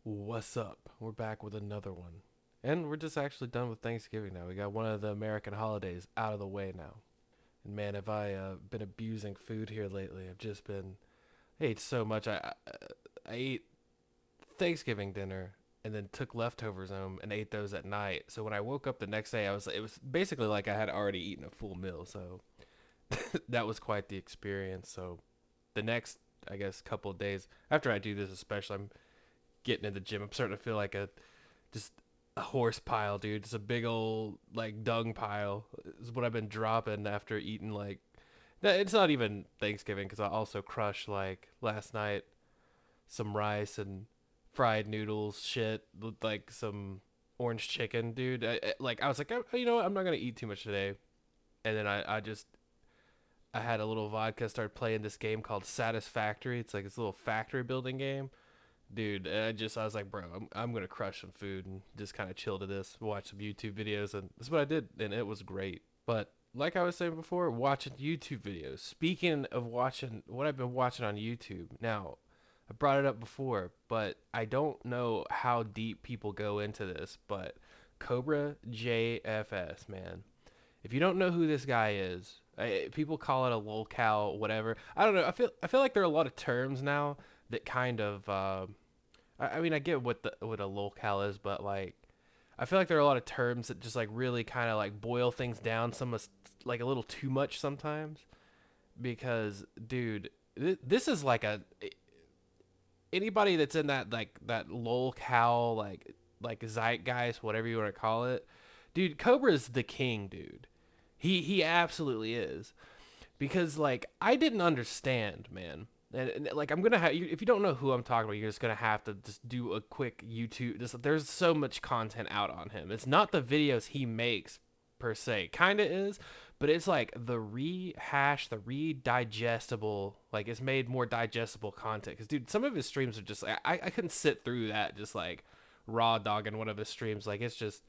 What's up? We're back with another one. And we're just actually done with Thanksgiving now. We got one of the American holidays out of the way now. And man, have I been abusing food here lately. I ate so much. I ate Thanksgiving dinner and then took leftovers home and ate those at night. So when I woke up the next day, it was basically like I had already eaten a full meal. So that was quite the experience. So the next, I guess, couple of days after I do this, especially, I'm getting in the gym. I'm starting to feel like just a horse pile, dude. It's a big old like dung pile. Is what I've been dropping after eating like. It's not even Thanksgiving because I also crushed like last night some rice and fried noodles, shit with like some orange chicken, dude. I was like, you know what? I'm not gonna eat too much today. And then I had a little vodka, started playing this game called Satisfactory. It's like this little factory building game, dude. I was like, bro, I'm gonna crush some food and just kind of chill to this, watch some YouTube videos, and that's what I did, and it was great. But like I was saying before, watching YouTube videos. Speaking of watching, what I've been watching on YouTube now, I brought it up before, but I don't know how deep people go into this. But Cobra JFS, man, if you don't know who this guy is, people call it a lolcow, whatever. I don't know. I feel like there are a lot of terms now that kind of. I mean, I get what a lolcow is, but like, I feel like there are a lot of terms that just like really kind of like boil things down like a little too much sometimes. Because, dude, this is like anybody that's in that lolcow like zeitgeist, whatever you want to call it, dude. Cobra's the king, dude. He absolutely is. Because like I didn't understand, man. And like I'm gonna have, if you don't know who I'm talking about, you're just gonna have to just do a quick YouTube. There's so much content out on him. It's not the videos he makes per se, kind of is, but it's like the rehash, the redigestible. Like it's made more digestible content. Because dude, some of his streams are just I couldn't sit through that just like raw dogging one of his streams. Like it's just,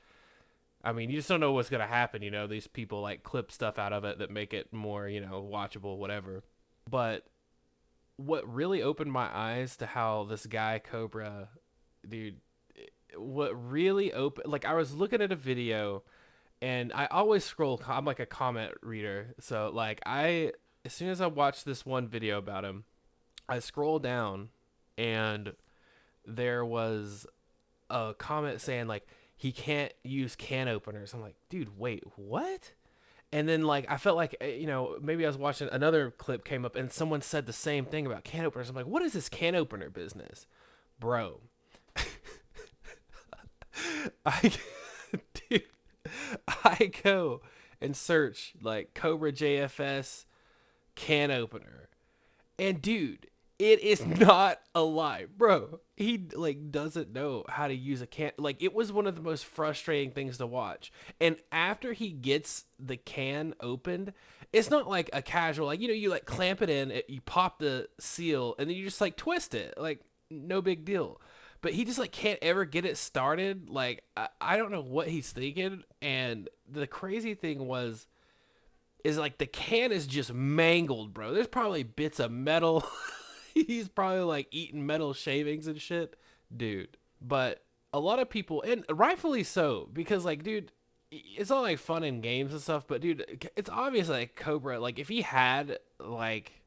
I mean, you just don't know what's gonna happen. You know, these people like clip stuff out of it that make it more, watchable, whatever. But what really opened my eyes to how this guy Cobra, dude, what really opened, like I was looking at a video, and I always scroll. I'm like a comment reader, so like as soon as I watched this one video about him, I scroll down, and there was a comment saying like he can't use can openers. I'm like, dude, wait, what? And then like I felt like maybe I was watching another clip came up and someone said the same thing about can openers. I'm like, what is this can opener business, bro? I dude, I go and search like Cobra JFS can opener, and dude, it is not a lie, bro. He like doesn't know how to use a can. Like it was one of the most frustrating things to watch. And after he gets the can opened, it's not like a casual like you like clamp it in, you pop the seal, and then you just like twist it, like no big deal. But he just like can't ever get it started. Like I don't know what he's thinking. And the crazy thing is like the can is just mangled, bro. There's probably bits of metal. He's probably like eating metal shavings and shit, dude. But a lot of people, and rightfully so, because like, dude, it's all like fun and games and stuff. But dude, it's obvious like Cobra, like if he had like,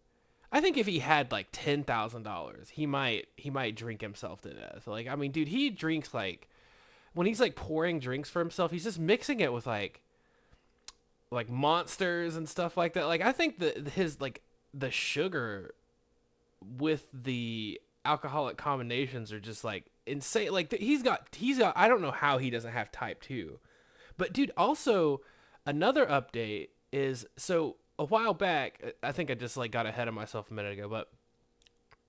I think if he had like $10,000, he might drink himself to death. Like, I mean, dude, he drinks like when he's like pouring drinks for himself, he's just mixing it with like monsters and stuff like that. Like, I think that his like the sugar with the alcoholic combinations are just like insane. Like he's got I don't know how he doesn't have type 2. But dude, also another update is, so a while back, I think I just like got ahead of myself a minute ago, but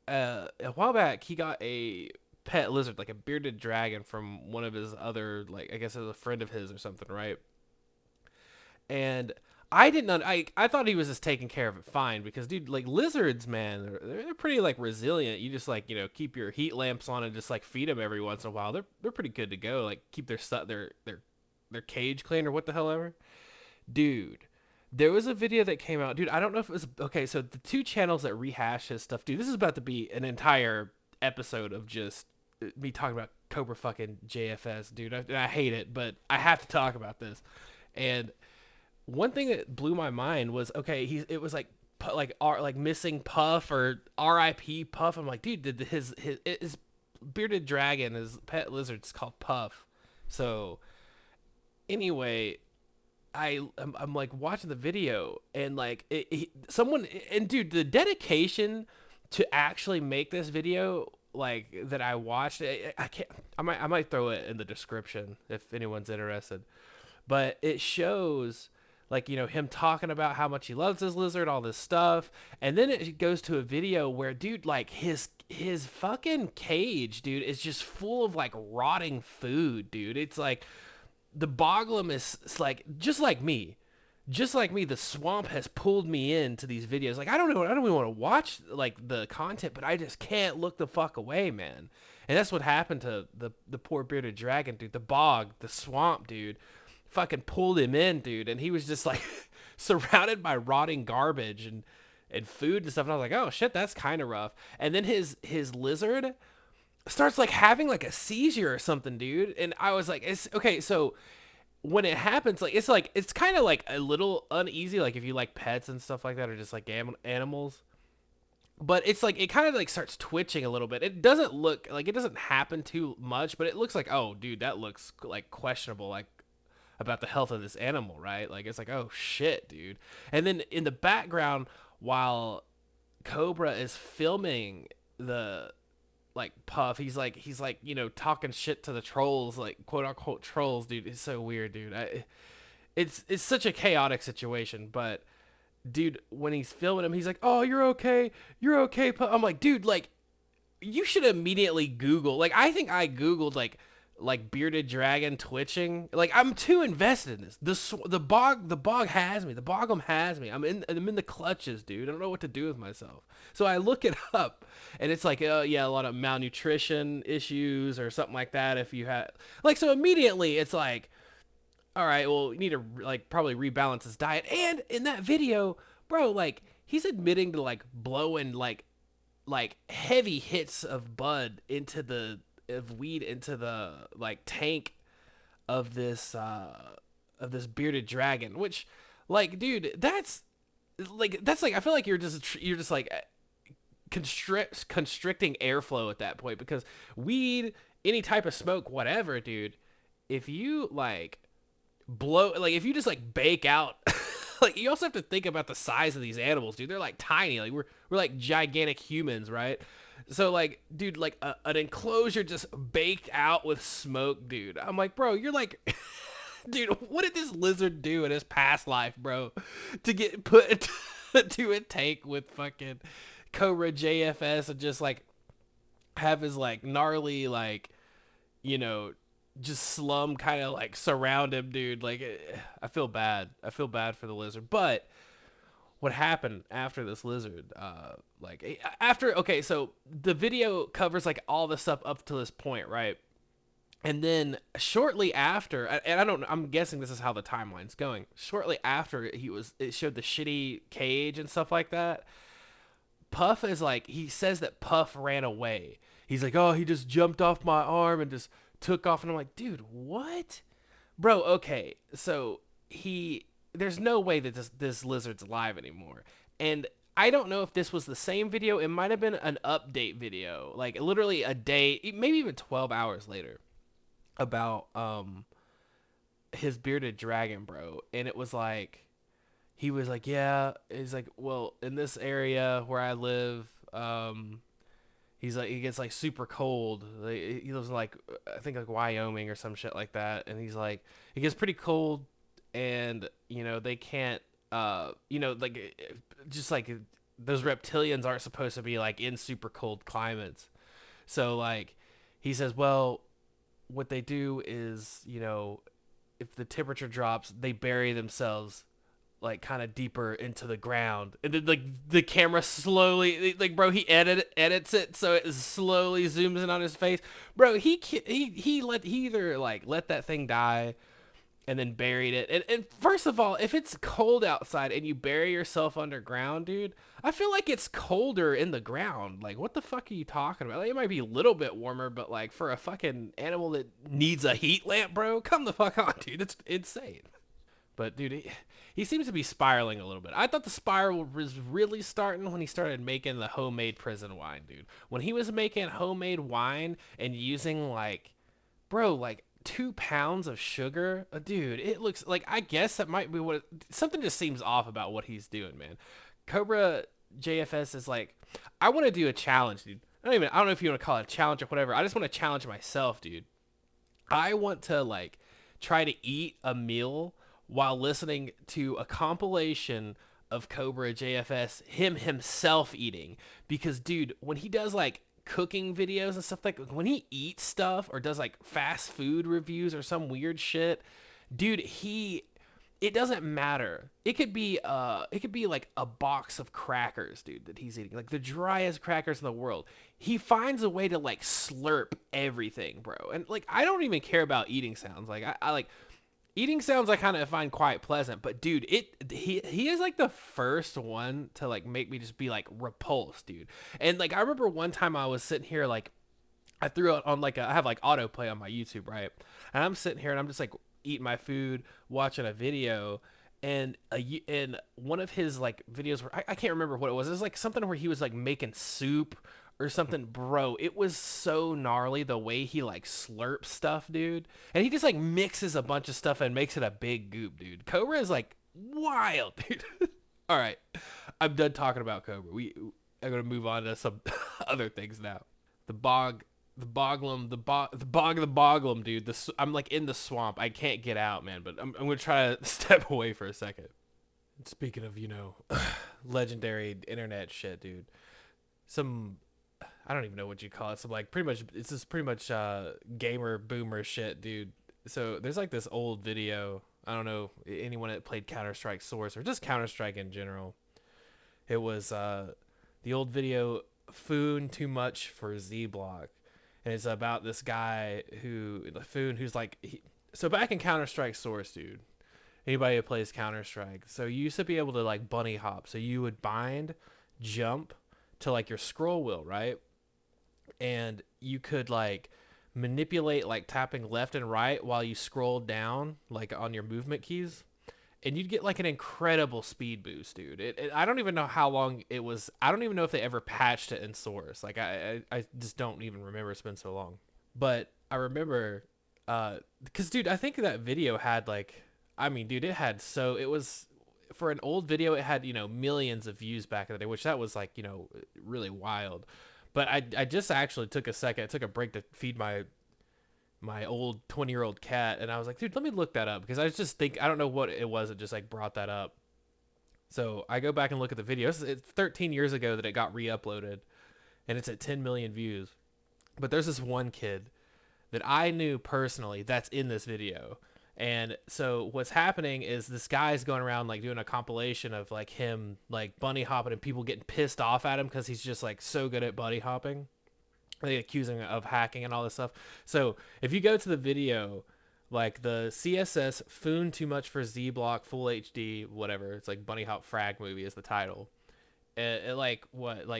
a while back he got a pet lizard, like a bearded dragon from one of his other, like I guess it was a friend of his or something, right? And I didn't know. I thought he was just taking care of it fine because, dude, like lizards, man, they're pretty like resilient. You just like keep your heat lamps on and just like feed them every once in a while. They're pretty good to go. Like keep their cage clean or what the hell ever, dude. There was a video that came out, dude. I don't know if it was okay. So the two channels that rehash his stuff, dude. This is about to be an entire episode of just me talking about Cobra fucking JFS, dude. I hate it, but I have to talk about this. And one thing that blew my mind was, okay, it was like missing Puff or R.I.P. Puff. I'm like, dude, did his bearded dragon, his pet lizard's called Puff. So anyway, I'm like watching the video, and like someone, and dude, the dedication to actually make this video, like, that I watched, I can't, I might throw it in the description if anyone's interested, but it shows, like, him talking about how much he loves his lizard, all this stuff, and then it goes to a video where, dude, like, his fucking cage, dude, is just full of like rotting food, dude. It's like the Boglium is like, just like me, the swamp has pulled me into these videos. Like, I don't know, I don't even want to watch like the content, but I just can't look the fuck away, man. And that's what happened to the poor bearded dragon, dude. The swamp, dude, fucking pulled him in, dude, and he was just like surrounded by rotting garbage and food and stuff. And I was like, oh shit, that's kind of rough. And then his lizard starts like having like a seizure or something, dude. And I was like, it's okay. So when it happens, like, it's kind of like a little uneasy, like if you like pets and stuff like that, or just like animals. But it's like, it kind of like starts twitching a little bit. It doesn't look like, it doesn't happen too much, but it looks like, oh dude, that looks like questionable, like about the health of this animal, right? Like, it's like, oh shit, dude. And then in the background, while Cobra is filming the like Puff, he's like talking shit to the trolls, like quote unquote trolls, dude. It's so weird, dude. It's such a chaotic situation. But dude, when he's filming him, he's like, oh, you're okay, Puff. I'm like, dude, like, you should immediately Google, like, I think I Googled like bearded dragon twitching. Like, I'm too invested in this. The bog has me. The Boglium has me. I'm in the clutches, dude. I don't know what to do with myself. So I look it up, and it's like, yeah, a lot of malnutrition issues or something like that. If you had, like, so immediately it's like, all right, well, you need to like probably rebalance his diet. And in that video, bro, like, he's admitting to like blowing like heavy hits of weed into the like tank of this bearded dragon, which, like, dude, that's like I feel like you're just like constricting airflow at that point, because weed, any type of smoke, whatever, dude, if you like blow, like, if you just like bake out like, you also have to think about the size of these animals, dude. They're like tiny, like we're like gigantic humans, right? So like, dude, like an enclosure just baked out with smoke, dude. I'm like, bro, you're like dude, what did this lizard do in his past life, bro, to get put to a tank with fucking Cobra JFS and just like have his like gnarly, like, just slum kind of like surround him, dude. Like, I feel bad for the lizard. But what happened after this lizard, okay, so the video covers like all the stuff up to this point, right? And then shortly after, and I'm guessing this is how the timeline's going. Shortly after it showed the shitty cage and stuff like that. Puff is like, he says that Puff ran away. He's like, oh, he just jumped off my arm and just took off. And I'm like, dude, what? Bro, okay, so there's no way that this lizard's alive anymore. And I don't know if this was the same video. It might have been an update video, like literally a day, maybe even 12 hours later, about his bearded dragon, bro. And it was like, he was like, yeah, he's like, well, in this area where I live, he's like, it gets like super cold. He lives in like, I think like Wyoming or some shit like that. And he's like, it gets pretty cold, and they can't, like, just like those reptilians aren't supposed to be like in super cold climates. So like, he says, well, what they do is, if the temperature drops, they bury themselves like kind of deeper into the ground, and then like the camera slowly, like, bro, he edits it so it slowly zooms in on his face, bro. He either like let that thing die, and then buried it. And first of all, if it's cold outside and you bury yourself underground, dude, I feel like it's colder in the ground. Like, what the fuck are you talking about? Like, it might be a little bit warmer, but like for a fucking animal that needs a heat lamp, bro, come the fuck on, dude. It's insane. But dude, he seems to be spiraling a little bit. I thought the spiral was really starting when he started making the homemade prison wine, dude. When he was making homemade wine and using like, bro, like 2 pounds of sugar, dude, it looks like, I guess that might be something just seems off about what he's doing, man. Cobra JFS is like, I want to do a challenge, dude. I don't know if you want to call it a challenge or whatever. I just want to challenge myself, dude. I want to like try to eat a meal while listening to a compilation of Cobra JFS, him himself eating. Because, dude, when he does like cooking videos and stuff, like when he eats stuff or does like fast food reviews or some weird shit, dude, it doesn't matter. It could be like a box of crackers, dude, that he's eating, like the driest crackers in the world. He finds a way to like slurp everything, bro. And like, I don't even care about eating sounds. Like, I like eating sounds, I kind of find quite pleasant, but dude, he is like the first one to like make me just be like repulsed, dude. And like, I remember one time I was sitting here, like I threw it on like I have like autoplay on my YouTube, right? And I'm sitting here and I'm just like eating my food, watching a video, and one of his like videos where I can't remember what it was. It was like something where he was like making soup or something, bro. It was so gnarly the way he like slurps stuff, dude. And he just like mixes a bunch of stuff and makes it a big goop, dude. Cobra is like wild, dude. All right, I'm done talking about Cobra. I'm gonna move on to some other things now. The bog, the boglum, the bog of the boglum, dude. I'm like in the swamp. I can't get out, man. But I'm gonna try to step away for a second. Speaking of, legendary internet shit, dude. Some, I don't even know what you call it. Some like it's just pretty much gamer boomer shit, dude. So there's like this old video. I don't know anyone that played Counter-Strike Source or just Counter-Strike in general. It was the old video "Phoon Too Much for zblock," and it's about this guy who's like, so back in Counter-Strike Source, dude. Anybody who plays Counter-Strike, so you used to be able to like bunny hop. So you would bind, jump to like your scroll wheel, right? And you could like manipulate like tapping left and right while you scroll down like on your movement keys, and you'd get like an incredible speed boost, dude. I don't even know how long it was. I don't even know if they ever patched it in Source. Like I just don't even remember. It's been so long. But I remember because dude, I think that video had like, I mean, dude, it was, for an old video, it had, millions of views back in the day, which that was like, really wild. But I just actually took a break to feed my old 20-year-old cat, and I was like, dude, let me look that up, because I just think, I don't know what it was that just like brought that up. So I go back and look at the video. It's 13 years ago that it got re-uploaded, and it's at 10 million views. But there's this one kid that I knew personally that's in this video. And so what's happening is this guy's going around like doing a compilation of like him like bunny hopping and people getting pissed off at him because he's just like so good at bunny hopping. They accuse him of hacking and all this stuff. So if you go to the video, like the CSS "Phoon Too Much for zblock Full HD," whatever, it's like bunny hop frag movie is the title. It like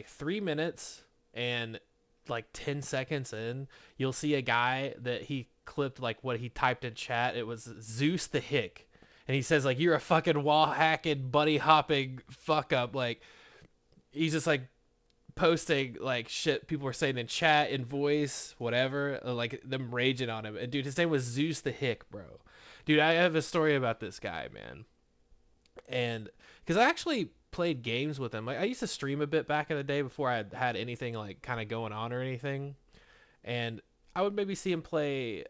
3 minutes and like 10 seconds in, you'll see a guy that he clipped like what he typed in chat. It was Zeus the Hick, and he says like, "You're a fucking wall hacking bunny hopping fuck up." Like, he's just like posting like shit people were saying in chat, in voice, whatever, like them raging on him. And dude, his name was Zeus the Hick, bro. Dude, I have a story about this guy, man. And because I actually played games with him. Like, I used to stream a bit back in the day before I had anything like kind of going on or anything. And I would maybe see him play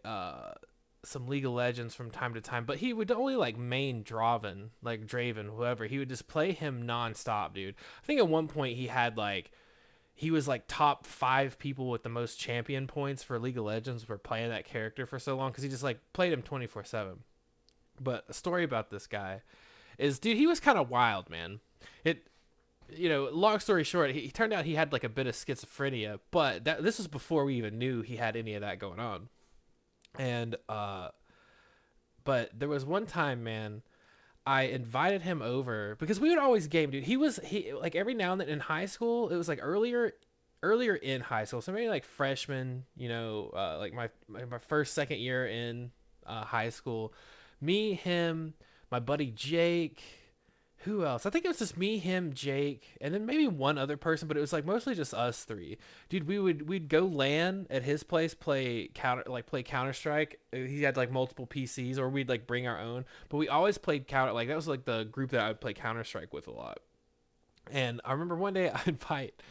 some League of Legends from time to time, but he would only like main Draven, whoever. He would just play him nonstop, dude. I think at one point he was like top 5 people with the most champion points for League of Legends for playing that character for so long, because he just like played him 24/7. But a story about this guy is, dude, he was kind of wild, man. Long story short, he turned out he had like a bit of schizophrenia, but this was before we even knew he had any of that going on. And But there was one time, man, I invited him over because we would always game, dude. He like every now and then in high school. It was like earlier in high school, so maybe like freshman, like my first second year in high school. Me, him, my buddy Jake. Who else? I think it was just me, him, Jake, and then maybe one other person, but it was like mostly just us three. Dude, we'd go LAN at his place, play Counter Strike. He had like multiple PCs, or we'd like bring our own. But we always played Counter. Like that was like the group that I would play Counter Strike with a lot. And I remember one day I invite,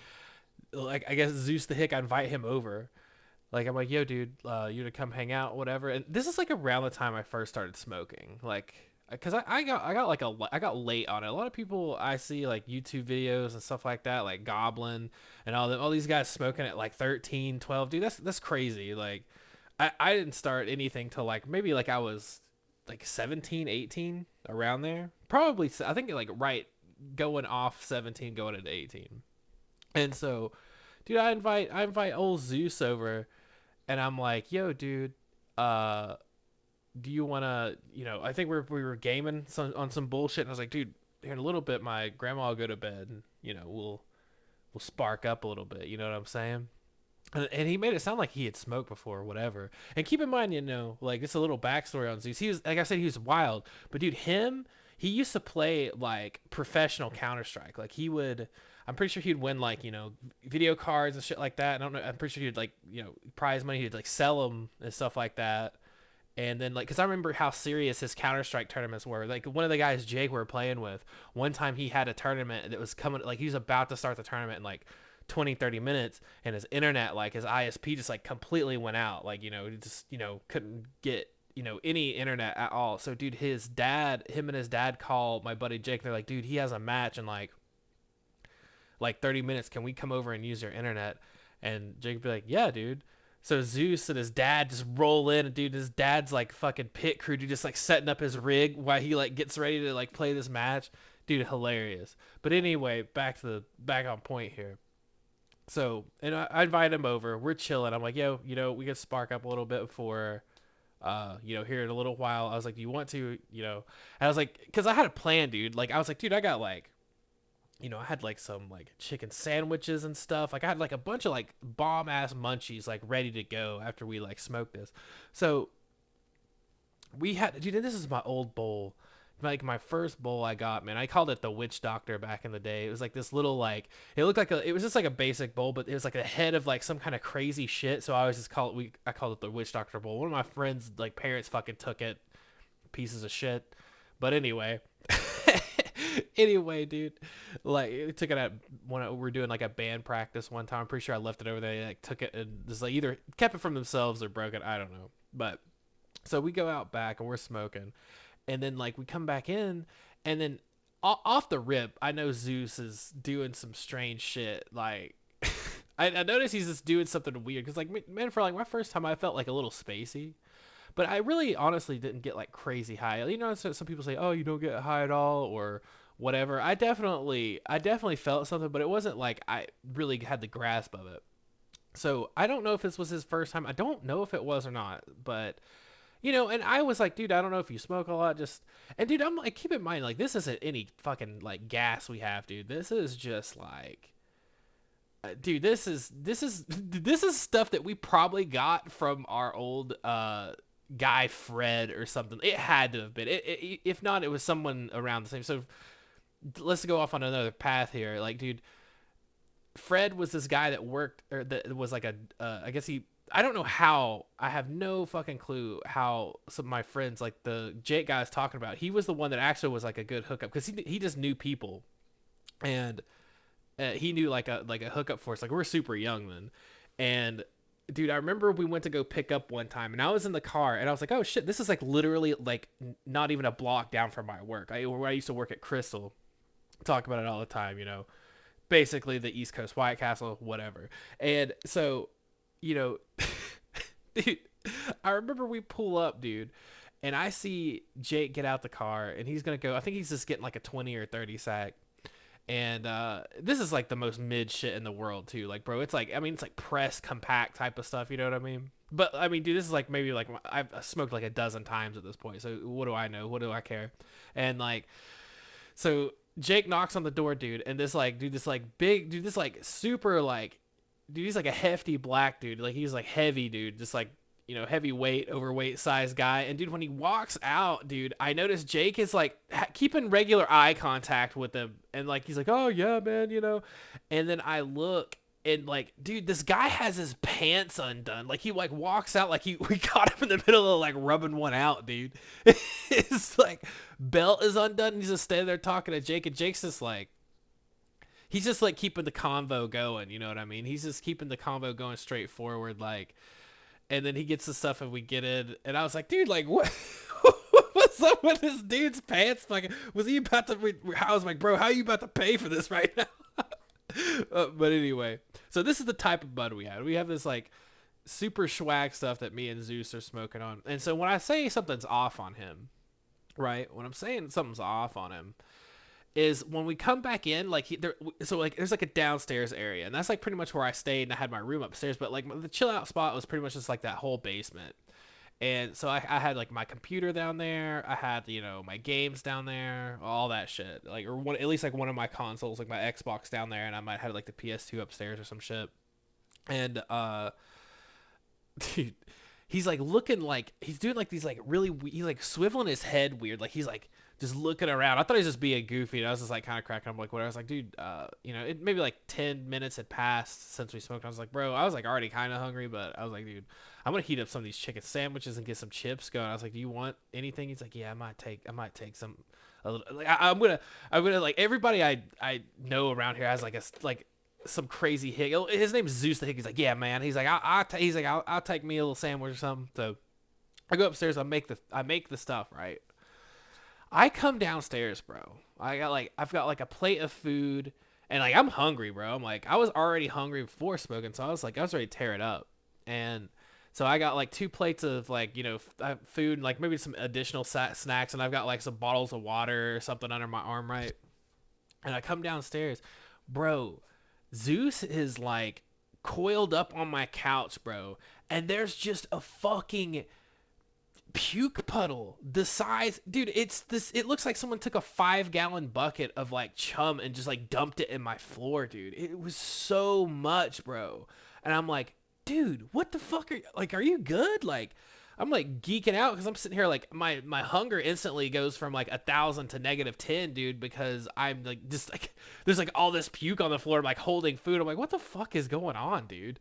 like I guess Zeus the Hick, I invite him over. Like I'm like, yo, dude, you to come hang out, whatever. And this is like around the time I first started smoking, like, because I got late on it. A lot of people I see like YouTube videos and stuff like that, like Goblin and all these guys smoking at like 13, 12. Dude, that's crazy. Like, I didn't start anything till like maybe like I was like 17, 18, around there. Probably I think like right going off 17, going into 18. And so, dude, I invite old Zeus over, and I'm like, yo, dude, do you want to, I think we were gaming on some bullshit. And I was like, dude, here in a little bit, my grandma will go to bed, and, we'll spark up a little bit. You know what I'm saying? And he made it sound like he had smoked before or whatever. And keep in mind, like, it's a little backstory on Zeus. He was, like I said, he was wild. But, dude, he used to play, like, professional Counter-Strike. Like, I'm pretty sure he'd win, like, video cards and shit like that. I don't know. I'm pretty sure he'd, like, prize money. He'd, like, sell them and stuff like that. And then, like, because I remember how serious his Counter-Strike tournaments were. Like, one of the guys, Jake, we were playing with, one time he had a tournament that was coming, like, he was about to start the tournament in, like, 20, 30 minutes, and his internet, like, his ISP just, like, completely went out. Like, he just, couldn't get, any internet at all. So, dude, him and his dad call my buddy Jake. They're like, dude, he has a match in, like 30 minutes. Can we come over and use your internet? And Jake would be like, yeah, dude. So Zeus and his dad just roll in, and dude, his dad's like fucking pit crew, dude, just like setting up his rig while he like gets ready to like play this match. Dude, hilarious. But anyway, back on point here. So, and I invite him over. We're chilling. I'm like, yo, we could spark up a little bit before, here in a little while. I was like, do you want to, And I was like, because I had a plan, dude. Like, I was like, dude, I got like, I had like some like chicken sandwiches and stuff. Like I had like a bunch of like bomb ass munchies like ready to go after we like smoked this. So we had, dude, and this is my old bowl. Like my first bowl I got, man. I called it the Witch Doctor back in the day. It was like this little like, it looked like it was just like a basic bowl, but it was like a head of like some kind of crazy shit. So I always just I called it the Witch Doctor bowl. One of my friends like parents fucking took it, pieces of shit. But anyway. Anyway, dude, like it took it at when we were doing like a band practice one time. I'm pretty sure I left it over there. They like took it and just like either kept it from themselves or broke it. I don't know. But so we go out back and we're smoking, and then like we come back in, and then off the rip, I know Zeus is doing some strange shit. Like I noticed he's just doing something weird because like man, for like my first time, I felt like a little spacey. But I really honestly didn't get like crazy high. Some people say, oh, you don't get high at all or whatever. I definitely felt something, but it wasn't like I really had the grasp of it. So I don't know if this was his first time. I don't know if it was or not, but and I was like, dude, I don't know if you smoke a lot. And dude, I'm like, keep in mind, like, this isn't any fucking like gas we have, dude. This is just like, dude, this is stuff that we probably got from our old, guy Fred or something. It had to have been if not, it was someone around the same. So let's go off on another path here. Like, dude, Fred was this guy that worked, or that was like I guess I don't know how, I have no fucking clue how some of my friends, like the Jake guy I was talking about, he was the one that actually was like a good hookup because he just knew people, and he knew like a hookup for us. Like, we were super young then, and dude, I remember we went to go pick up one time, and I was in the car, and I was like, oh shit, this is like literally like not even a block down from my work. Where I used to work at Crystal, talk about it all the time, basically the East Coast White Castle, whatever. And so, dude, I remember we pull up, dude, and I see Jake get out the car, and he's gonna go, I think he's just getting like a 20 or 30 sack. And this is like the most mid shit in the world too. Like, bro, it's like, I mean, it's like pressed compact type of stuff, you know what I mean? But I mean, dude, this is like maybe like I've smoked like a dozen times at this point. So what do I know? What do I care? And like, so Jake knocks on the door, dude, and this like dude, this like big dude, this like super like dude, he's like a hefty black dude, like he's like heavy dude, just like heavyweight, overweight size guy. And dude, when he walks out, dude, I noticed Jake is like keeping regular eye contact with him, and like he's like, oh yeah, man, and then I look. And like, dude, this guy has his pants undone. Like he like walks out like we caught him in the middle of like rubbing one out, dude. His like belt is undone. And he's just standing there talking to Jake, and Jake's just like, he's just like keeping the convo going. You know what I mean? He's just keeping the convo going straight forward, like. And then he gets the stuff, and we get it. And I was like, dude, like what? What's up with this dude's pants? Like, was he about to? I was like, bro, how are you about to pay for this right now? But anyway, so this is the type of bud we had. We have this like super swag stuff that me and Zeus are smoking on. And so when I say something's off on him, right? When I'm saying something's off on him is when we come back in, like so like there's like a downstairs area, and that's like pretty much where I stayed, and I had my room upstairs. But like the chill out spot was pretty much just like that whole basement. And so I had like my computer down there. I had, my games down there, all that shit. Like, or at least like one of my consoles, like my Xbox down there. And I might have like the PS2 upstairs or some shit. And, dude, he's like looking like, he's doing like these like really, he's like swiveling his head weird. Like he's like just looking around. I thought he was just being goofy. And I was just like kind of cracking up like whatever. I was like, dude, it maybe like 10 minutes had passed since we smoked. I was like, bro, I was like already kind of hungry, but I was like, dude, I'm gonna heat up some of these chicken sandwiches and get some chips going. I was like, do you want anything? He's like, yeah, I might take some. A little, like, I'm gonna like everybody I know around here has like some crazy hick. His name's Zeus the Hick. He's like, yeah, man. He's like, I'll take me a little sandwich or something. So I go upstairs. I make the stuff right. I come downstairs, bro. I've got like a plate of food, and like I'm hungry, bro. I'm like, I was already hungry before smoking, so I was ready to tear it up. And so I got like 2 plates of like, food and like maybe some additional snacks. And I've got like some bottles of water or something under my arm, right? And I come downstairs, bro. Zeus is like coiled up on my couch, bro. And there's just a fucking puke puddle the size, dude. It looks like someone took a 5-gallon bucket of like chum and just like dumped it in my floor, dude. It was so much, bro. And I'm like, dude, what the fuck are you good? Like, I'm like geeking out because I'm sitting here like my hunger instantly goes from like 1,000 to -10, dude, because I'm like just like there's like all this puke on the floor. I'm like holding food. I'm like, what the fuck is going on, dude?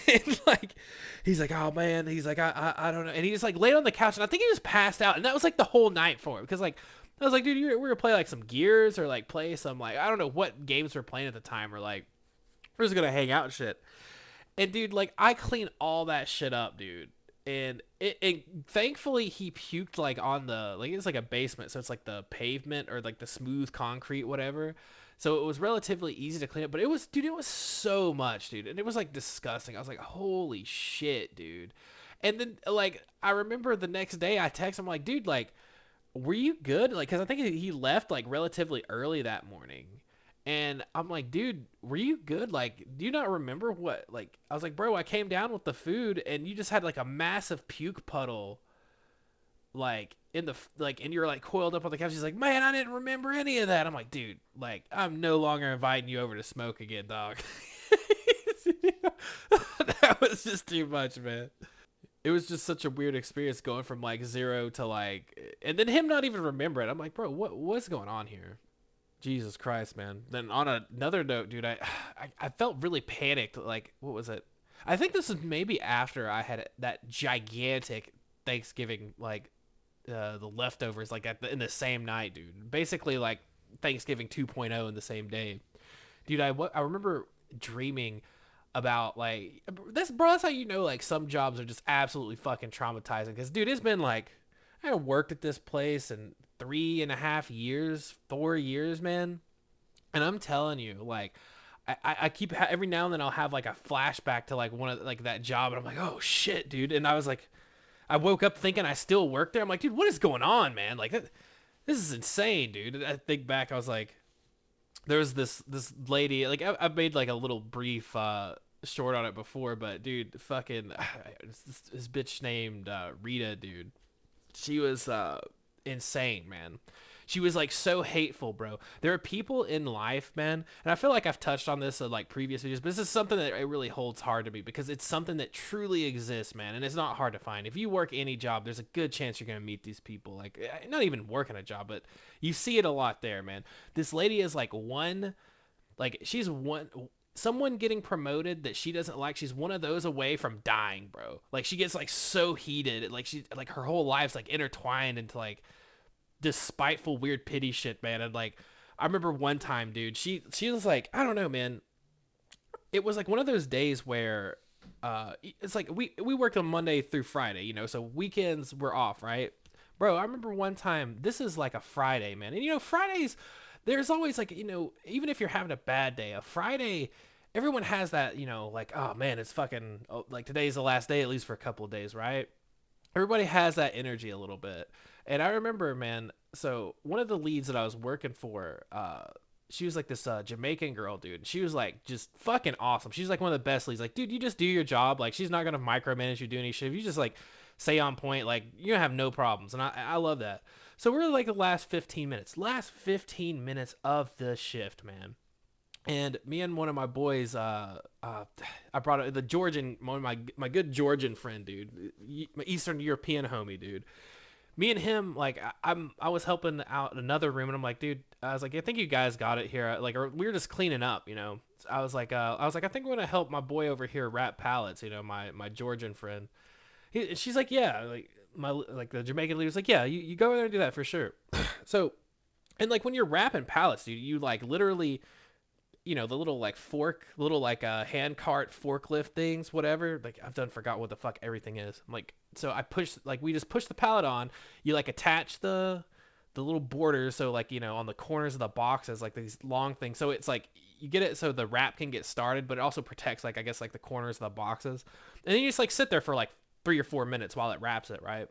And like he's like, oh man, he's like, I don't know. And he just like laid on the couch, and I think he just passed out. And that was like the whole night for him, because like I was like, dude, we're gonna play like some Gears or like play some like I don't know what games we're playing at the time, or like we're just gonna hang out and shit. And dude, like I clean all that shit up, dude. And it thankfully he puked like on the like it's like a basement, so it's like the pavement or like the smooth concrete, whatever. So it was relatively easy to clean up, but it was so much, dude. And it was like disgusting. I was like, holy shit, dude. And then like I remember the next day I text him like, dude, like, were you good? Like, cause I think he left like relatively early that morning. And I'm like, dude, were you good? Like, do you not remember what, like, I was like, bro, I came down with the food and you just had like a massive puke puddle, like in the, like, and you're like coiled up on the couch. He's like, man, I didn't remember any of that. I'm like, dude, like, I'm no longer inviting you over to smoke again, dog. That was just too much, man. It was just such a weird experience going from like 0 to like, and then him not even remember it. I'm like, bro, what's going on here? Jesus Christ, man. Then on another note, dude, I felt really panicked. Like, what was it? I think this is maybe after I had that gigantic Thanksgiving, like the leftovers, like in the same night, dude. Basically, like Thanksgiving 2.0 in the same day, dude. I remember dreaming about like this, bro. That's how you know like some jobs are just absolutely fucking traumatizing. Because, dude, it's been like I worked at this place and 3.5 years, 4 years, man. And I'm telling you, like, I keep every now and then I'll have like a flashback to like one of like that job, and I'm like, oh shit, dude. And I was like, I woke up thinking I still work there. I'm like, dude, what is going on, man? Like, this is insane, dude. And I think back, I was like, there was this lady, like I made like a little brief short on it before, but dude, fucking this bitch named Rita, dude. She was insane, man. She was like so hateful, bro. There are people in life, man, and I feel like I've touched on this in like previous videos, but this is something that it really holds hard to me because it's something that truly exists, man, and it's not hard to find. If you work any job, there's a good chance you're gonna meet these people. Like, not even working a job, but you see it a lot there, man. This lady is like she's one someone getting promoted that she doesn't like. She's one of those away from dying, bro. Like, she gets like so heated, like she like her whole life's like intertwined into like this spiteful weird pity shit, man. And like, I remember one time, dude, she was like, I don't know, man, it was like one of those days where it's like we worked on Monday through Friday, you know, so weekends were off, right? Bro, I remember one time, this is like a Friday, man, and you know, Fridays, there's always like, you know, even if you're having a bad day, a Friday, everyone has that, you know, like, oh man, it's fucking, oh, like today's the last day, at least for a couple of days, right? Everybody has that energy a little bit. And I remember, man, so one of the leads that I was working for, she was like this Jamaican girl, dude. She was like just fucking awesome. She's like one of the best leads. Like, dude, you just do your job. Like, she's not gonna micromanage you do any shit. If you just like stay on point, like, you're gonna have no problems. And I love that. So we're like the last 15 minutes of the shift, man. And me and one of my boys, I brought the Georgian, one of my good Georgian friend, dude, my Eastern European homie, dude. Me and him, like, I was helping out another room, and I'm like, dude, I was like, I think you guys got it here. Like, or we were just cleaning up, you know. I was like, I think I'm gonna help my boy over here wrap pallets, you know, my Georgian friend. She's like, yeah, like the Jamaican lady was like, yeah, you go over there and do that for sure. So, and like when you're wrapping pallets, dude, you like literally, you know, the little like hand cart forklift things, whatever. Like, I've forgot what the fuck everything is. I'm like, so we just push the pallet on. You like attach the little borders, so like, you know, on the corners of the boxes, like these long things. So it's like you get it so the wrap can get started, but it also protects, like, I guess, like the corners of the boxes. And then you just like sit there for like 3 or 4 minutes while it wraps it, right?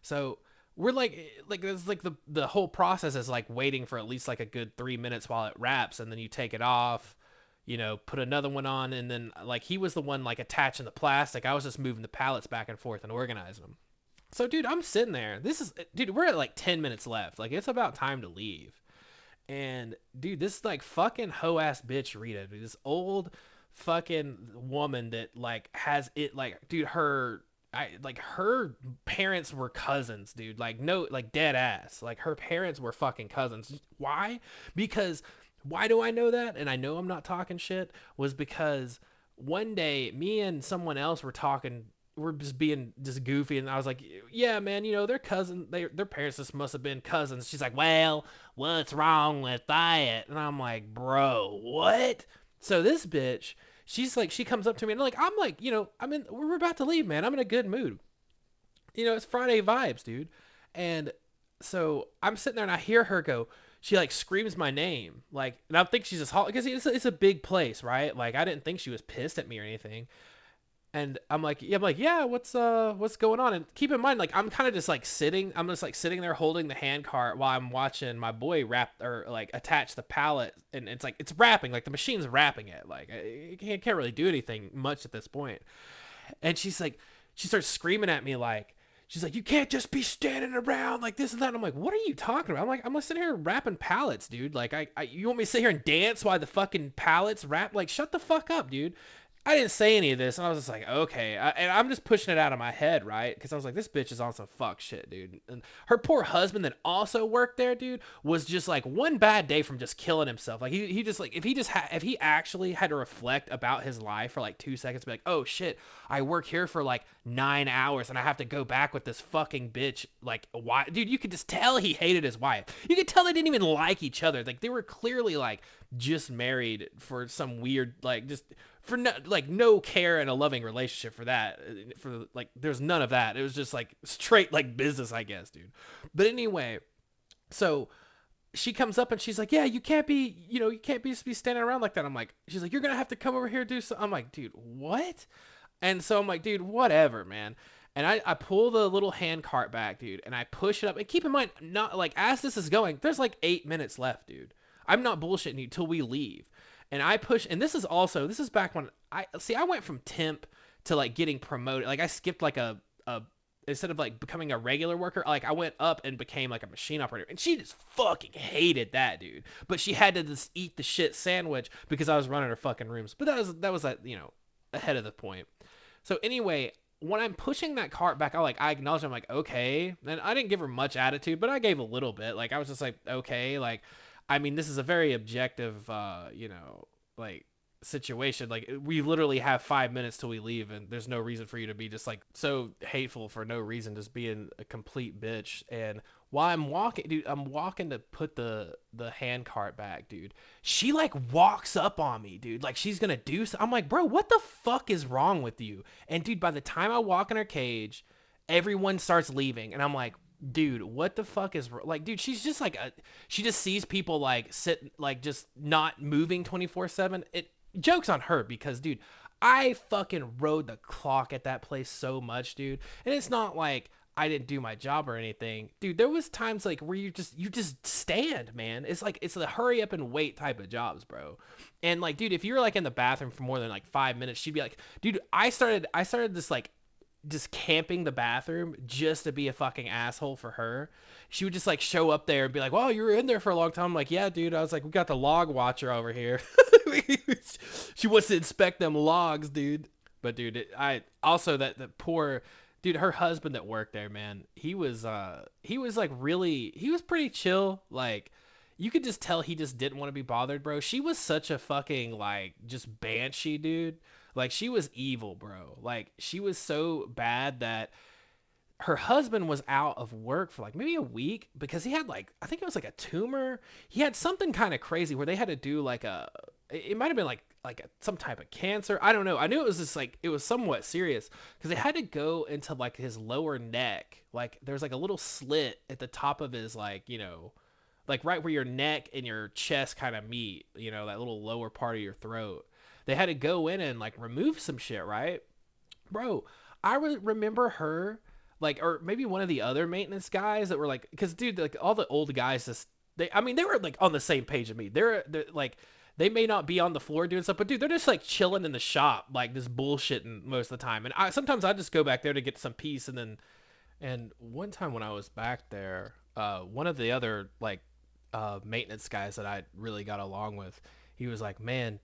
So we're like it's like the whole process is like waiting for at least like a good 3 minutes while it wraps, and then you take it off, you know, put another one on, and then like he was the one like attaching the plastic. I was just moving the pallets back and forth and organizing them. So, dude, I'm sitting there. Dude, we're at like 10 minutes left. Like, it's about time to leave. And dude, this like fucking hoe ass bitch Rita, dude, this old fucking woman that like has it like, dude, her parents were cousins, dude. Like, no, like dead ass. Like, her parents were fucking cousins. Why? Because why do I know that? And I know I'm not talking shit, was because one day me and someone else were talking, we're just being just goofy, and I was like, yeah, man, you know, their cousin, their parents just must have been cousins. She's like, well, what's wrong with that? And I'm like, bro, what? So this bitch, she's like, she comes up to me, and I'm like, you know, we're about to leave, man. I'm in a good mood. You know, it's Friday vibes, dude. And so I'm sitting there, and I hear her go, she like screams my name, like, and I think she's just because it's a big place, right? Like, I didn't think she was pissed at me or anything. And I'm like, yeah, what's going on? And keep in mind, like, I'm kind of just like sitting there holding the hand cart while I'm watching my boy wrap or like attach the pallet, and it's like, it's wrapping, like the machine's wrapping it. Like, I can't really do anything much at this point. And she's like, she starts screaming at me, like, she's like, you can't just be standing around like this and that. And I'm like, what are you talking about? I'm like sitting here wrapping pallets, dude. Like, you want me to sit here and dance while the fucking pallets wrap? Like, shut the fuck up, dude. I didn't say any of this, and I was just like, okay. And I'm just pushing it out of my head, right? Because I was like, this bitch is on some fuck shit, dude. And her poor husband that also worked there, dude, was just like one bad day from just killing himself. Like, he just like, if he actually had to reflect about his life for like 2 seconds, be like, oh shit, I work here for like 9 hours, and I have to go back with this fucking bitch. Like, why, dude? You could just tell he hated his wife. You could tell they didn't even like each other. Like, they were clearly like just married for some weird, like, just for no care and a loving relationship for that. For like, there's none of that. It was just like straight like business, I guess, dude. But anyway, so she comes up and she's like, yeah, you can't be standing around like that. I'm like, she's like, you're gonna have to come over here and do something. I'm like, dude, what? And so I'm like, dude, whatever, man. And I pull the little hand cart back, dude, and I push it up. And keep in mind, not like, as this is going, there's like 8 minutes left, dude. I'm not bullshitting you till we leave. And I push, and this is back when I went from temp to like getting promoted. Like I skipped like a instead of like becoming a regular worker, like I went up and became like a machine operator. And she just fucking hated that, dude. But she had to just eat the shit sandwich because I was running her fucking rooms. But that was you know, ahead of the point. So anyway, when I'm pushing that cart back, I acknowledge, I'm like, okay. And I didn't give her much attitude, but I gave a little bit. Like I was just like, okay, like I mean, this is a very objective you know, like situation. Like we literally have 5 minutes till we leave, and there's no reason for you to be just like so hateful for no reason, just being a complete bitch. And while I'm walking, dude, I'm walking to put the hand cart back, dude, she like walks up on me, dude, like she's gonna do so. I'm like, bro, what the fuck is wrong with you? And dude, by the time I walk in her cage, everyone starts leaving, and I'm like, dude, what the fuck is like, dude, she's just like she just sees people like sit like just not moving 24/7. It joke's on her, because dude, I fucking rode the clock at that place so much, dude. And it's not like I didn't do my job or anything, dude. There was times like where you just stand, man. It's like it's the hurry up and wait type of jobs, bro. And like, dude, if you're like in the bathroom for more than like 5 minutes, she'd be like, dude, I started this like just camping the bathroom just to be a fucking asshole for her. She would just like show up there and be like, well, you were in there for a long time. I'm like, yeah, dude. I was like, we got the log watcher over here. She wants to inspect them logs, dude. But dude, I also that the poor dude, her husband that worked there, man, he was like really, he was pretty chill. Like you could just tell he just didn't want to be bothered, bro. She was such a fucking like just banshee, dude. Like she was evil, bro. Like she was so bad that her husband was out of work for like maybe a week because he had like, I think it was like a tumor. He had something kind of crazy where they had to do like it might have been some type of cancer. I don't know. I knew it was just like, it was somewhat serious because they had to go into like his lower neck. Like there's like a little slit at the top of his, like, you know, like right where your neck and your chest kind of meet, you know, that little lower part of your throat. They had to go in and like remove some shit, right? Bro, I remember her, like, or maybe one of the other maintenance guys that were like, because dude, like all the old guys just, I mean, they were like on the same page as me. They're like, they may not be on the floor doing stuff, but dude, they're just like chilling in the shop, like just bullshitting most of the time. And sometimes I just go back there to get some peace. And one time when I was back there, one of the other like maintenance guys that I really got along with, he was like, man,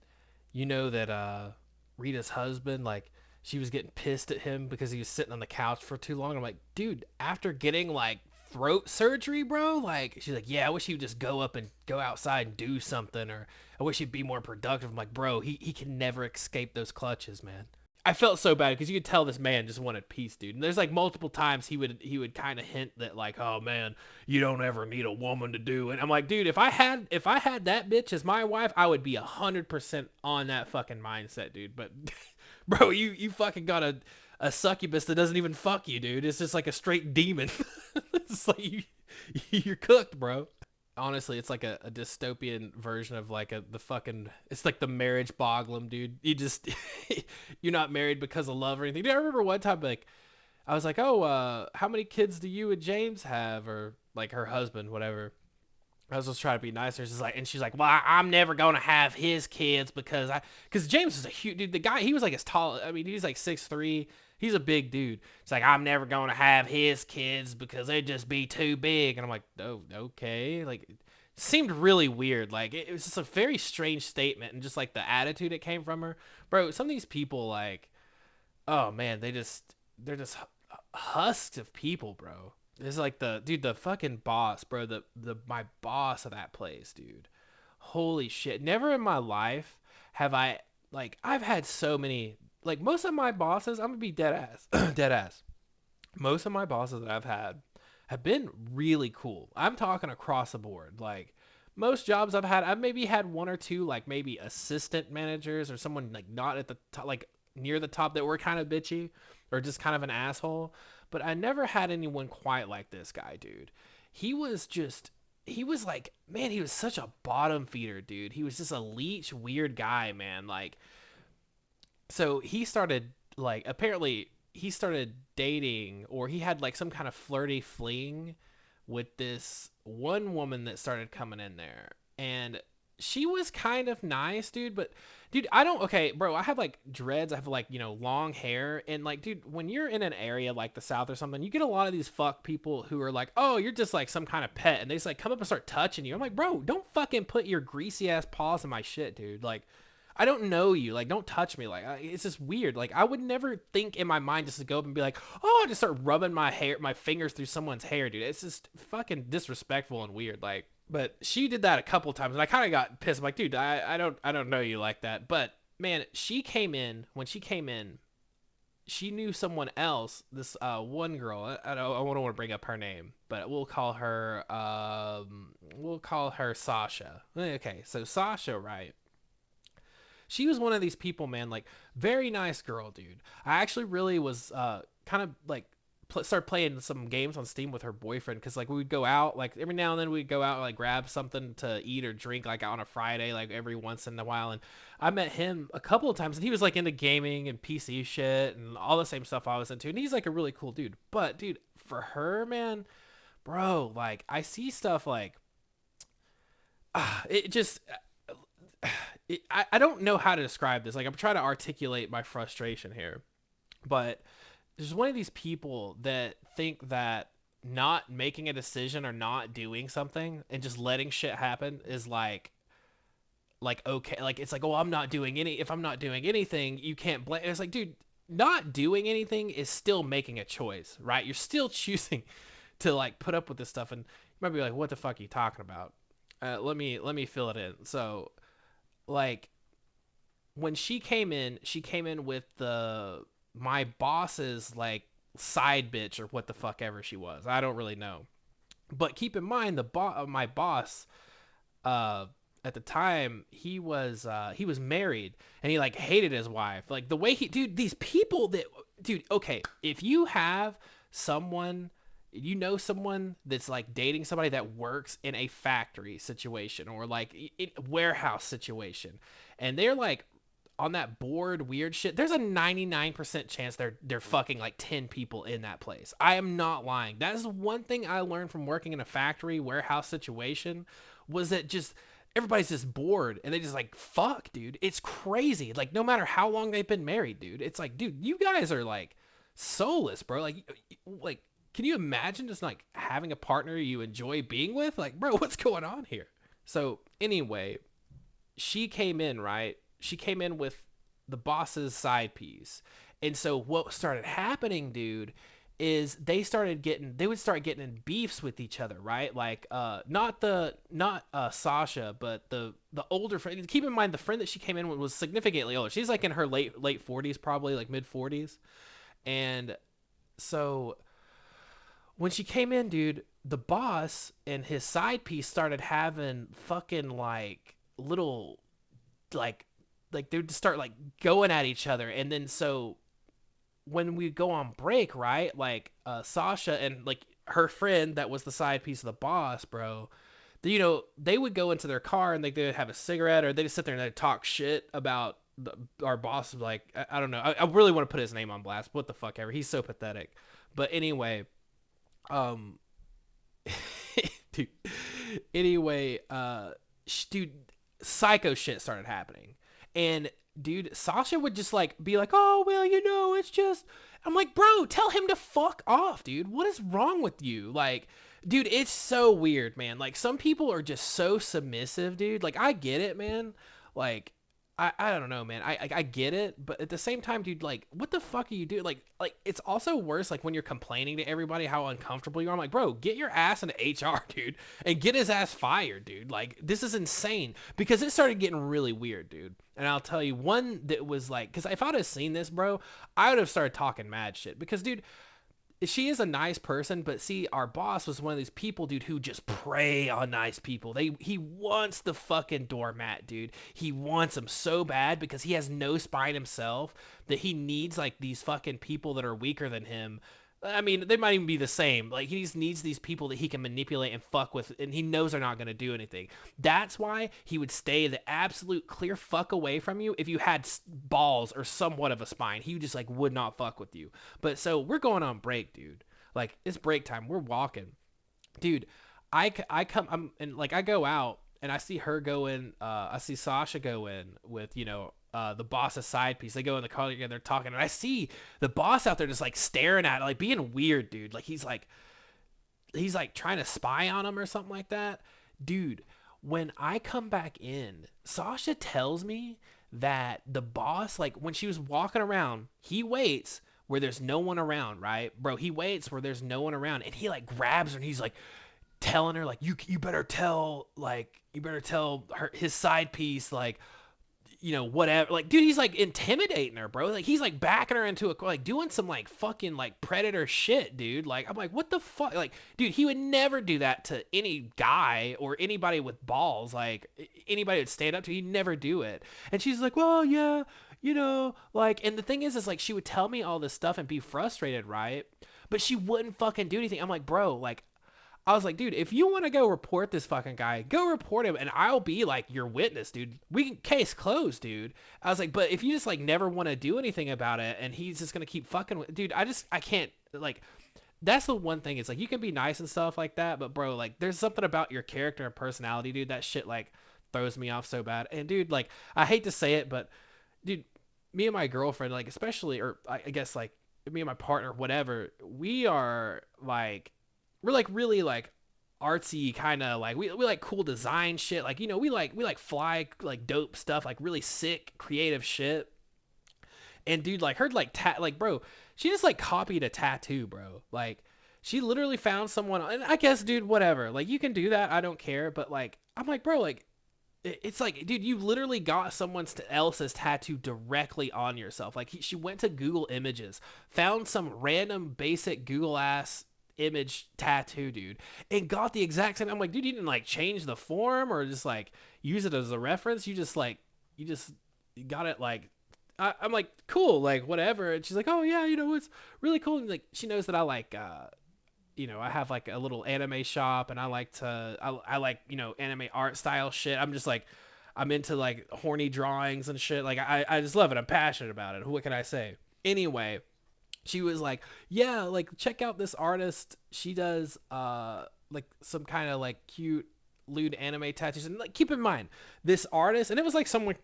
you know that Rita's husband, like she was getting pissed at him because he was sitting on the couch for too long. I'm like, dude, after getting like throat surgery, bro, like she's like, yeah, I wish he would just go up and go outside and do something, or I wish he'd be more productive. I'm like, bro, he can never escape those clutches, man. I felt so bad because you could tell this man just wanted peace, dude. And there's like multiple times he would kind of hint that like, oh man, you don't ever need a woman to do. And I'm like, dude, if I had that bitch as my wife, I would be 100% on that fucking mindset, dude. But bro, you fucking got a succubus that doesn't even fuck you, dude. It's just like a straight demon. It's like you're cooked, bro. Honestly, it's like a dystopian version of like the fucking, it's like the marriage Boglium, dude. You just you're not married because of love or anything. Dude, I remember one time like I was like, oh, how many kids do you and James have, or like her husband, whatever. I was just trying to be nicer. She's like, and she's like, well, I'm never gonna have his kids because James is a huge dude. The guy, he was like as tall. I mean, he's like 6'3". He's a big dude. It's like, I'm never gonna have his kids because they'd just be too big. And I'm like, oh, okay. Like, it seemed really weird. Like, it was just a very strange statement, and just like the attitude it came from her, bro. Some of these people, like, oh man, they're just husks of people, bro. It's like the fucking boss, bro. My boss of that place, dude. Holy shit. Never in my life have I, like, I've had so many, like, most of my bosses, I'm gonna be dead ass, dead ass. Most of my bosses that I've had have been really cool. I'm talking across the board. Like, most jobs I've maybe had one or two, like, maybe assistant managers or someone, like, not at the top, like, near the top, that were kind of bitchy or just kind of an asshole. But I never had anyone quite like this guy, dude. He was like, man, he was such a bottom feeder, dude. He was just a leech, weird guy, man. Like, so he started, like, apparently he started dating, or he had like some kind of flirty fling with this one woman that started coming in there. And she was kind of nice, dude, but dude, I don't okay, bro, I have like dreads, I have like, long hair, and like, dude, when you're in an area like the South or something, you get a lot of these fuck people who are like, "Oh, you're just like some kind of pet." And they just like come up and start touching you. I'm like, "Bro, don't fucking put your greasy ass paws in my shit, dude." Like, I don't know you. Like, don't touch me. Like, it's just weird. Like, I would never think in my mind just to go up and be like, "Oh," just start rubbing my fingers through someone's hair, dude. It's just fucking disrespectful and weird. Like, but she did that a couple times, and I kind of got pissed. I'm like, dude, I don't know you like that. But man, she came in when she came in. She knew someone else. This one girl. I don't want to bring up her name, but we'll call her Sasha. Okay, so Sasha, right? She was one of these people, man. Like, very nice girl, dude. I actually really was kind of like start playing some games on Steam with her boyfriend, because like we would go out, like every now and then we'd go out and like grab something to eat or drink like on a Friday, like every once in a while. And I met him a couple of times, and he was like into gaming and PC shit and all the same stuff I was into, and he's like a really cool dude. But dude, for her, man, bro, like I see stuff like it just I don't know how to describe this. Like, I'm trying to articulate my frustration here, but there's one of these people that think that not making a decision or not doing something and just letting shit happen is like okay, like it's like, oh, if I'm not doing anything, you can't blame. It's like, dude, not doing anything is still making a choice, right? You're still choosing to like put up with this stuff, and you might be like, what the fuck are you talking about? Let me fill it in. So like when she came in with the my boss's like side bitch or what the fuck ever she was. I don't really know. But keep in mind my boss uh at the time he was married, and he like hated his wife. Like the way dude, these people that dude, okay, if you have someone someone that's like dating somebody that works in a factory situation or like warehouse situation, and they're like on that board weird shit, there's a 99% chance they're fucking like 10 people in that place. I am not lying. That is one thing I learned from working in a factory warehouse situation, was that just everybody's just bored and they just like fuck, dude. It's crazy. Like no matter how long they've been married, dude. It's like, dude, you guys are like soulless, bro. Like can you imagine just like having a partner you enjoy being with? Like, bro, what's going on here? So anyway, she came in, right? She came in with the boss's side piece. And so what started happening, dude, is they would start getting in beefs with each other, right? Like not Sasha, but the older friend. Keep in mind the friend that she came in with was significantly older. She's like in her late 40s, probably like mid 40s. And so when she came in, dude, the boss and his side piece started having fucking like little like they would start like going at each other. And then so when we go on break, right, like Sasha and like her friend that was the side piece of the boss, bro, they would go into their car and like they would have a cigarette, or they just sit there and they talk shit about our boss. Like I don't know, I really want to put his name on blast. What the fuck ever, he's so pathetic. But anyway, um dude, anyway, dude, psycho shit started happening. And dude, Sasha would just like be like, "Oh, well, it's just." I'm like, "Bro, tell him to fuck off, dude. What is wrong with you?" Like, dude, it's so weird, man. Like some people are just so submissive, dude. Like I get it, man. Like I don't know, man. I get it, but at the same time, dude, like what the fuck are you doing? Like it's also worse like when you're complaining to everybody how uncomfortable you are. I'm like, bro, get your ass into HR, dude, and get his ass fired, dude. Like this is insane, because it started getting really weird, dude. And I'll tell you one that was like, because if I'd have seen this, bro, I would have started talking mad shit. Because, dude, she is a nice person, but see, our boss was one of these people, dude, who just prey on nice people. He wants the fucking doormat, dude. He wants them so bad because he has no spine himself, that he needs like these fucking people that are weaker than him. I mean, they might even be the same. Like, he just needs these people that he can manipulate and fuck with, and he knows they're not going to do anything. That's why he would stay the absolute clear fuck away from you if you had balls or somewhat of a spine. He just, like, would not fuck with you. But so we're going on break, dude. Like, it's break time. We're walking. Dude, I go out, and I see her go in. I see Sasha go in with the boss's side piece. They go in the car together, they're talking, and I see the boss out there just like staring at it, like being weird, dude. Like he's like trying to spy on him or something like that, dude. When I come back in, Sasha tells me that the boss, like when she was walking around, he waits where there's no one around, right, bro? He waits where there's no one around, and he like grabs her and he's like telling her like you better tell her his side piece like whatever. Like, dude, he's like intimidating her, bro. Like, he's like backing her into like doing some like fucking like predator shit, dude. Like, I'm like, what the fuck? Like, dude, he would never do that to any guy or anybody with balls. Like, anybody would stand up to, he'd never do it. And she's like, well, yeah, like, and the thing is like, she would tell me all this stuff and be frustrated, right? But she wouldn't fucking do anything. I'm like, bro, like, I was like, dude, if you want to go report this fucking guy, go report him, and I'll be like your witness, dude. We can case closed, dude. I was like, but if you just like never want to do anything about it, and he's just gonna keep fucking with, dude, I can't like. That's the one thing. It's like you can be nice and stuff like that, but bro, like there's something about your character and personality, dude. That shit like throws me off so bad. And dude, like I hate to say it, but dude, me and my girlfriend, like especially, or I guess like me and my partner, whatever, we're like really like artsy kind of like we like cool design shit, like we like fly like dope stuff, like really sick creative shit. And dude, like her like like bro, she just like copied a tattoo, bro. Like she literally found someone, and I guess dude, whatever, like you can do that, I don't care. But like I'm like, bro, like it's like, dude, you literally got someone else's tattoo directly on yourself. Like she went to Google Images, found some random basic Google ass image tattoo, dude, and got the exact same. I'm like, dude, you didn't like change the form or just like use it as a reference. You just got it. Like I'm like, cool, like whatever. And she's like, oh yeah, it's really cool. And like she knows that I like I have like a little anime shop, and I like I like anime art style shit. I'm just like, I'm into like horny drawings and shit. Like I just love it. I'm passionate about it. What can I say? Anyway, she was like, yeah, like check out this artist. She does like some kind of like cute lewd anime tattoos. And like keep in mind, this artist, and it was like someone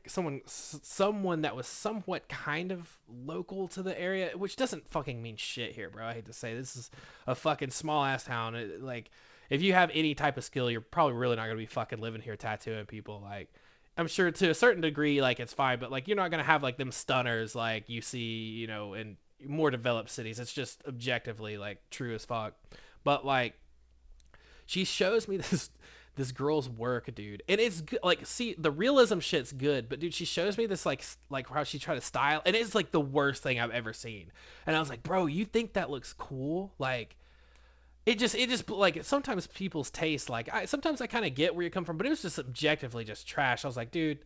that was somewhat kind of local to the area, which doesn't fucking mean shit here, bro. I hate to say, this is a fucking small ass town. Like if you have any type of skill, you're probably really not gonna be fucking living here tattooing people. Like I'm sure to a certain degree, like it's fine, but like you're not gonna have like them stunners like you see, in more developed cities. It's just objectively like true as fuck. But like she shows me this girl's work, dude, and it's good. Like, see, the realism shit's good, but dude, she shows me this like how she tried to style, and it's like the worst thing I've ever seen. And I was like, bro, you think that looks cool? Like it just like sometimes people's taste, like sometimes I kind of get where you come from, but it was just objectively just trash. I was like, dude,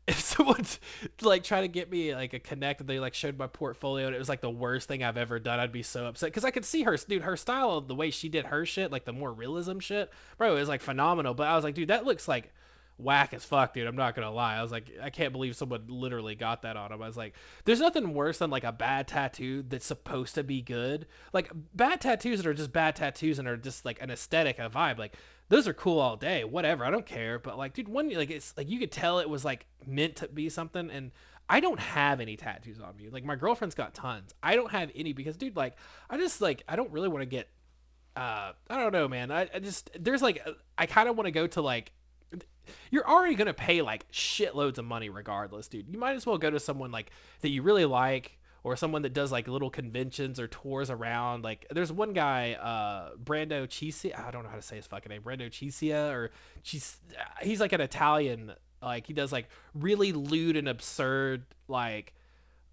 if someone's like trying to get me like a connect and they like showed my portfolio and it was like the worst thing I've ever done, I'd be so upset, because I could see her, dude, her style of the way she did her shit, like the more realism shit, bro, it was like phenomenal. But I was like, dude, that looks like whack as fuck, dude. I'm not gonna lie. I was like, I can't believe someone literally got that on him. I was like, there's nothing worse than like a bad tattoo that's supposed to be good. Like bad tattoos that are just bad tattoos and are just like an aesthetic, a vibe, like those are cool all day, whatever, I don't care. But like, dude, one, like it's like you could tell it was like meant to be something. And I don't have any tattoos on me. Like my girlfriend's got tons. I don't have any because, dude, like I just like, I don't really want to get I don't know, man. I just, there's like, I kind of want to go to like, you're already gonna pay like shitloads of money regardless, dude. You might as well go to someone like that you really like, or someone that does like little conventions or tours around. Like there's one guy, Brando Chisia, I don't know how to say his fucking name, Brando Chisia, or he's like an Italian, like he does like really lewd and absurd like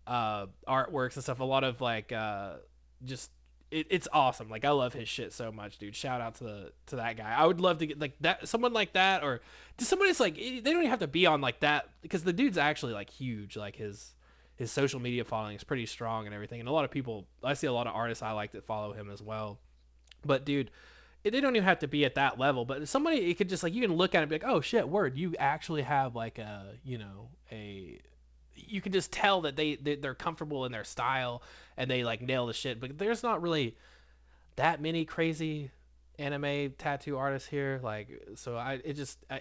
artworks and stuff, a lot of like just it's awesome. Like I love his shit so much, dude. Shout out to that guy. I would love to get like that, someone like that, or just somebody that's like, they don't even have to be on like that, because the dude's actually like huge. Like his social media following is pretty strong and everything. And a lot of people, I see a lot of artists I like that follow him as well. But dude, they don't even have to be at that level. But somebody, it could just like, you can look at it and be like, oh shit, word, you actually have like you can just tell that they're comfortable in their style and they like nail the shit. But there's not really that many crazy anime tattoo artist here, like, so I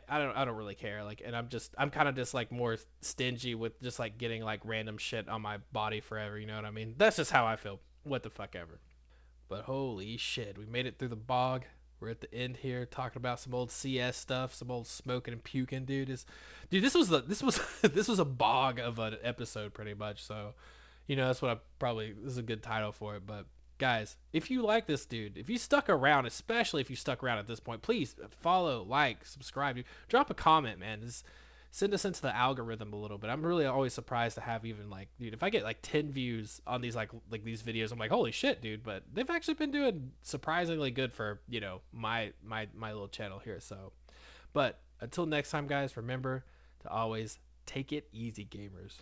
don't really care, like, and I'm kind of just like more stingy with just like getting like random shit on my body forever, you know what I mean? That's just how I feel. What the fuck ever. But holy shit, we made it through the bog. We're at the end here, talking about some old CS stuff, some old smoking and puking, dude. Dude, this was this was a bog of an episode, pretty much. So, that's what this is a good title for it. But guys, if you like this dude, if you stuck around, especially if you stuck around at this point, please follow, like, subscribe, dude. Drop a comment, man. Send us into the algorithm a little bit. I'm really always surprised to have even, like, dude, if I get like 10 views on these like these videos, I'm like, holy shit, dude. But they've actually been doing surprisingly good for, my little channel here. So, but until next time, guys, remember to always take it easy, gamers.